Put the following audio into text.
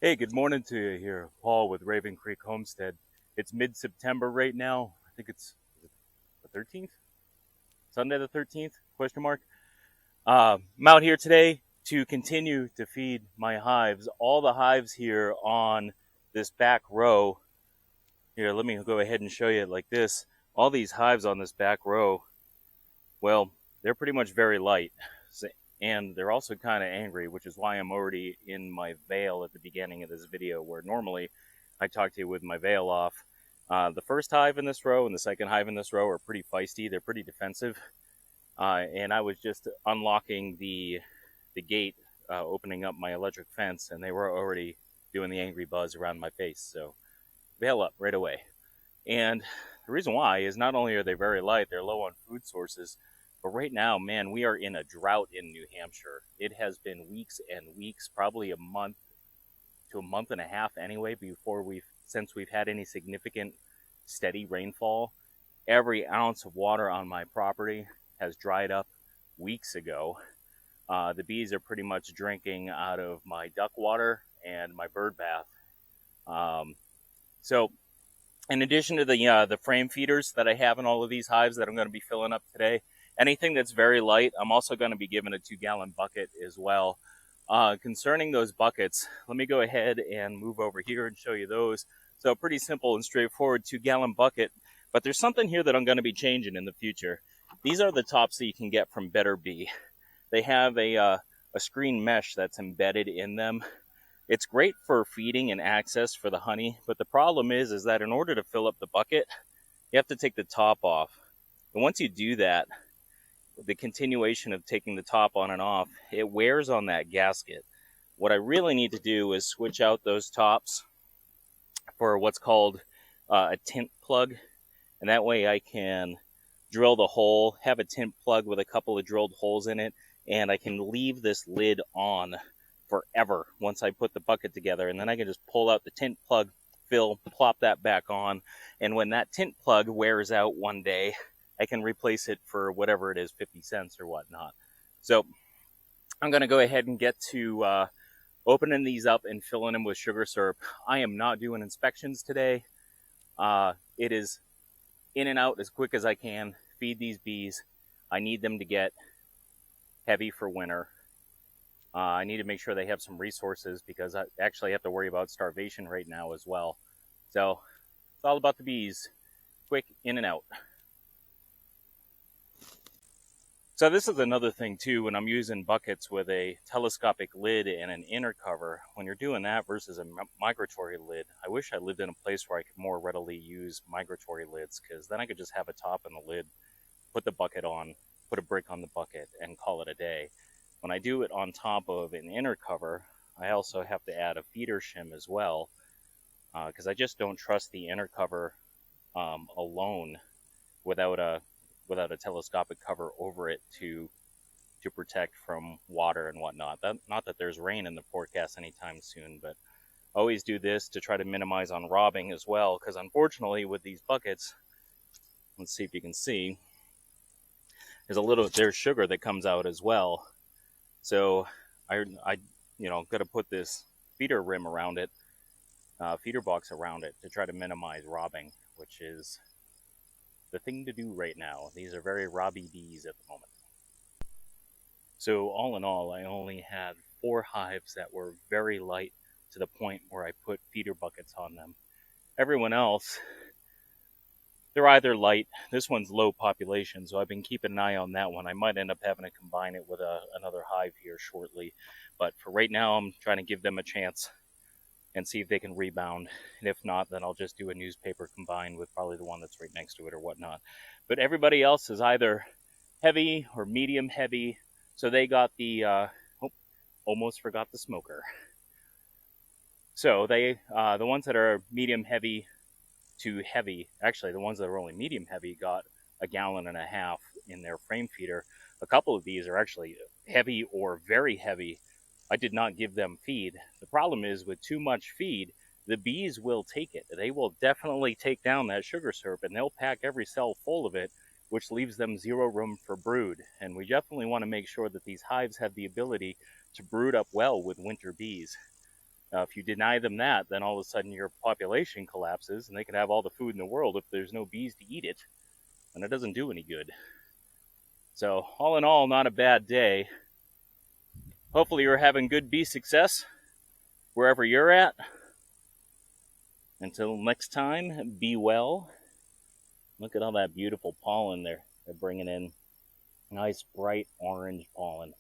Hey, good morning to you here. Paul with Raven Creek Homestead. It's mid-September right now. I think it's the 13th? Sunday the 13th? Question mark. I'm out here today to continue to feed my hives. All the hives here on this back row. Here, let me go ahead and show you it like this. All these hives on this back row, well, they're pretty much very light. And they're also kind of angry, which is why I'm already in my veil at the beginning of this video, where normally I talk to you with my veil off. The first hive in this row and the second hive in this row are pretty feisty. They're pretty defensive. And I was just unlocking the gate, opening up my electric fence, and they were already doing the angry buzz around my face. So veil up right away. And the reason why is not only are they very light, they're low on food sources, but right now, man, we are in a drought in New Hampshire. It has been weeks and weeks, probably a month to a month and a half anyway, since we've had any significant steady rainfall. Every ounce of water on my property has dried up weeks ago. The bees are pretty much drinking out of my duck water and my bird bath. So in addition to the frame feeders that I have in all of these hives that I'm going to be filling up today, anything that's very light, I'm also going to be given a 2-gallon bucket as well. Concerning those buckets, let me go ahead and move over here and show you those. So pretty simple and straightforward 2-gallon bucket, but there's something here that I'm going to be changing in the future. These are the tops that you can get from Better Bee. They have a screen mesh that's embedded in them. It's great for feeding and access for the honey, but the problem is that in order to fill up the bucket, you have to take the top off. And once you do that, the continuation of taking the top on and off, it wears on that gasket. What I really need to do is switch out those tops for what's called a tint plug, and that way I can drill the hole, have a tint plug with a couple of drilled holes in it, and I can leave this lid on forever once I put the bucket together, and then I can just pull out the tint plug, fill, plop that back on, and when that tint plug wears out one day, I can replace it for whatever it is, 50 cents or whatnot. So I'm going to go ahead and get to opening these up and filling them with sugar syrup. I am not doing inspections today. It is in and out as quick as I can. Feed these bees. I need them to get heavy for winter. I need to make sure they have some resources because I actually have to worry about starvation right now as well. So it's all about the bees. Quick in and out. So this is another thing too, when I'm using buckets with a telescopic lid and an inner cover, when you're doing that versus a migratory lid, I wish I lived in a place where I could more readily use migratory lids, because then I could just have a top and the lid, put the bucket on, put a brick on the bucket, and call it a day. When I do it on top of an inner cover, I also have to add a feeder shim as well, because I just don't trust the inner cover alone without a telescopic cover over it to protect from water and whatnot. Not that there's rain in the forecast anytime soon, but always do this to try to minimize on robbing as well, because unfortunately with these buckets, let's see if you can see, there's sugar that comes out as well. So I got to put this feeder rim around it, feeder box around it, to try to minimize robbing, which is the thing to do right now. These are very robby bees at the moment. So all in all, I only had 4 hives that were very light to the point where I put feeder buckets on them. Everyone else, they're either light. This one's low population, so I've been keeping an eye on that one. I might end up having to combine it with another hive here shortly. But for right now, I'm trying to give them a chance and see if they can rebound. And if not, then I'll just do a newspaper combined with probably the one that's right next to it or whatnot. But everybody else is either heavy or medium heavy. So they got the, almost forgot the smoker. So they, the ones that are medium heavy to heavy, actually the ones that are only medium heavy got 1.5 gallons in their frame feeder. A couple of these are actually heavy or very heavy. I did not give them feed. The problem is with too much feed, the bees will take it. They will definitely take down that sugar syrup, and they'll pack every cell full of it, which leaves them 0 room for brood. And we definitely want to make sure that these hives have the ability to brood up well with winter bees. If you deny them that, then all of a sudden your population collapses and they can have all the food in the world if there's no bees to eat it. And it doesn't do any good. So all in all, not a bad day. Hopefully you're having good bee success wherever you're at. Until next time, be well. Look at all that beautiful pollen they're bringing in. Nice bright orange pollen.